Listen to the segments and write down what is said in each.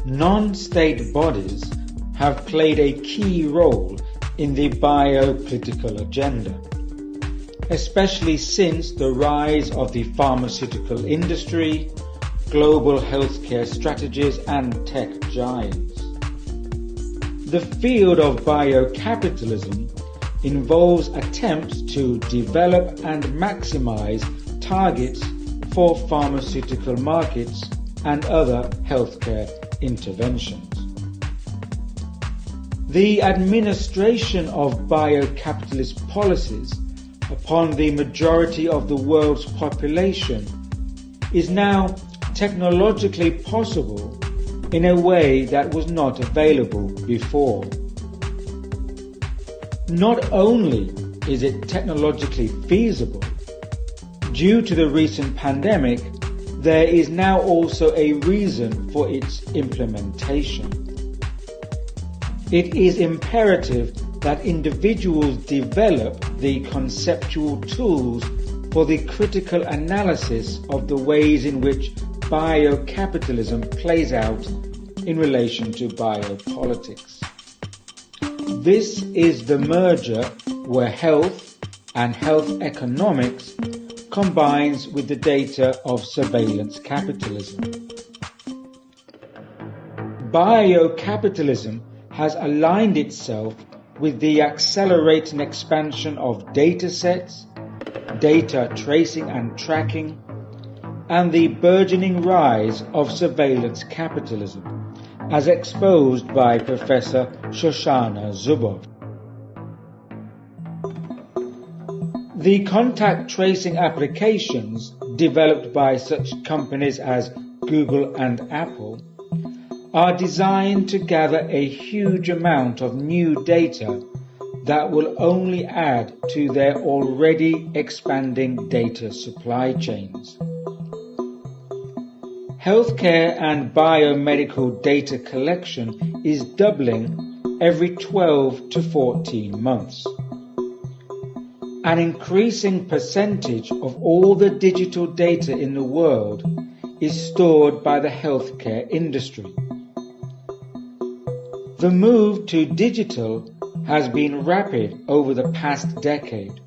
non-state bodies have played a key role in the biopolitical agenda, especially since the rise of the pharmaceutical industry, global healthcare strategies and tech giants. The field of biocapitalism involves attempts to develop and maximize targets for pharmaceutical markets and other healthcare interventions. The administration of biocapitalist policies upon the majority of the world's population is now technologically possible in a way that was not available before. Not only is it technologically feasible, due to the recent pandemic, there is now also a reason for its implementation. It is imperative that individuals develop the conceptual tools for the critical analysis of the ways in which biocapitalism plays out in relation to biopolitics. This is the merger where health and health economics combines with the data of surveillance capitalism. Biocapitalism has aligned itself with the accelerating expansion of data sets, data tracing and tracking, and the burgeoning rise of surveillance capitalism, as exposed by Professor Shoshana Zuboff. The contact tracing applications developed by such companies as Google and Apple are designed to gather a huge amount of new data that will only add to their already expanding data supply chains. Healthcare and biomedical data collection is doubling every 12 to 14 months. An increasing percentage of all the digital data in the world is stored by the healthcare industry. The move to digital has been rapid over the past decade.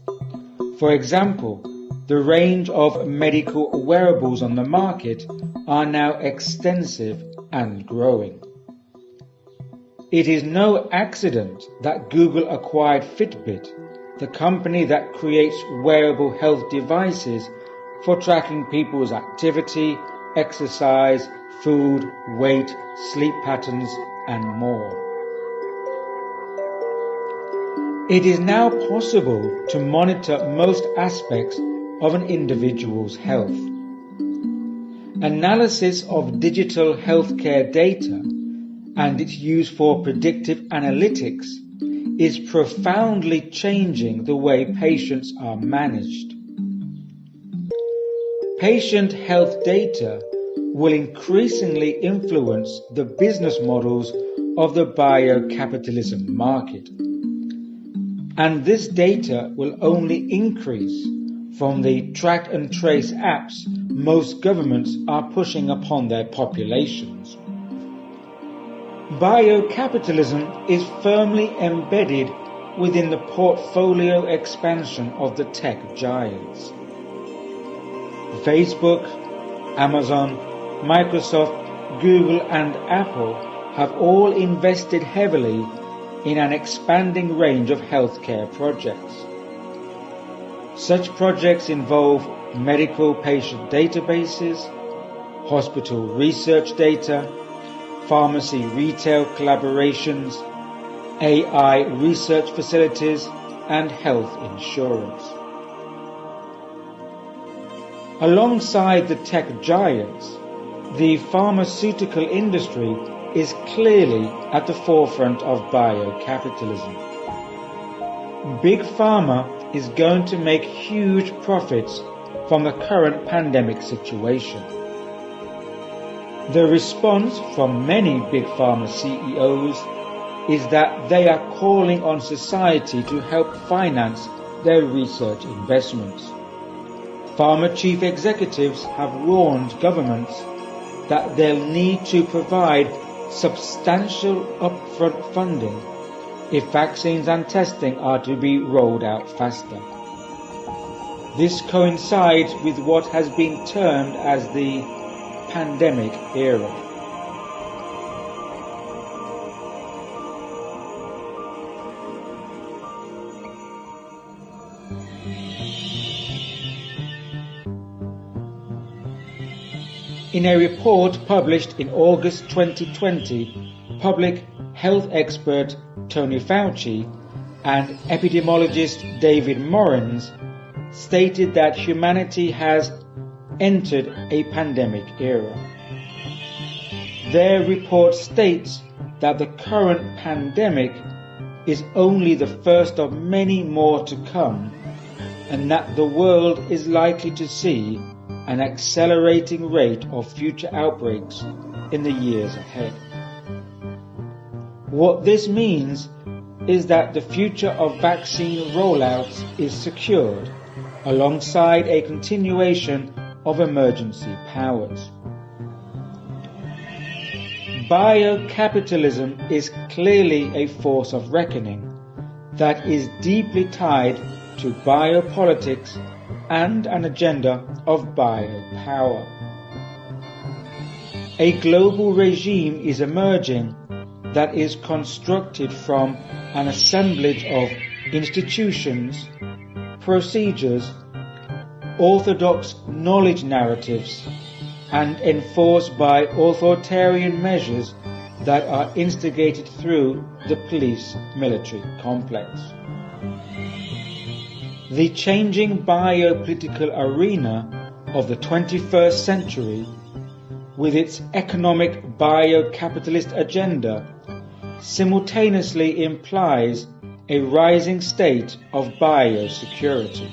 For example, the range of medical wearables on the market are now extensive and growing. It is no accident that Google acquired Fitbit, the company that creates wearable health devices for tracking people's activity, exercise, food, weight, sleep patterns, and more. It is now possible to monitor most aspects of an individual's health. Analysis of digital healthcare data and its use for predictive analytics is profoundly changing the way patients are managed. Patient health data will increasingly influence the business models of the biocapitalism market. And this data will only increase from the track and trace apps most governments are pushing upon their populations. Biocapitalism is firmly embedded within the portfolio expansion of the tech giants. Facebook, Amazon, Microsoft, Google and Apple have all invested heavily in an expanding range of healthcare projects. Such projects involve medical patient databases, hospital research data, pharmacy retail collaborations, AI research facilities, and health insurance. Alongside the tech giants, the pharmaceutical industry is clearly at the forefront of biocapitalism. Big Pharma is going to make huge profits from the current pandemic situation. The response from many Big Pharma CEOs is that they are calling on society to help finance their research investments. Pharma chief executives have warned governments that they'll need to provide substantial upfront funding if vaccines and testing are to be rolled out faster. This coincides with what has been termed as the pandemic era. In a report published in August 2020, public health expert Tony Fauci and epidemiologist David Morans stated that humanity has entered a pandemic era. Their report states that the current pandemic is only the first of many more to come, and that the world is likely to see an accelerating rate of future outbreaks in the years ahead. What this means is that the future of vaccine rollouts is secured alongside a continuation of emergency powers. Biocapitalism is clearly a force of reckoning that is deeply tied to biopolitics and an agenda of biopower. A global regime is emerging that is constructed from an assemblage of institutions, procedures, orthodox knowledge narratives, and enforced by authoritarian measures that are instigated through the police-military complex. The changing biopolitical arena of the 21st century, with its economic biocapitalist agenda, simultaneously implies a rising state of biosecurity.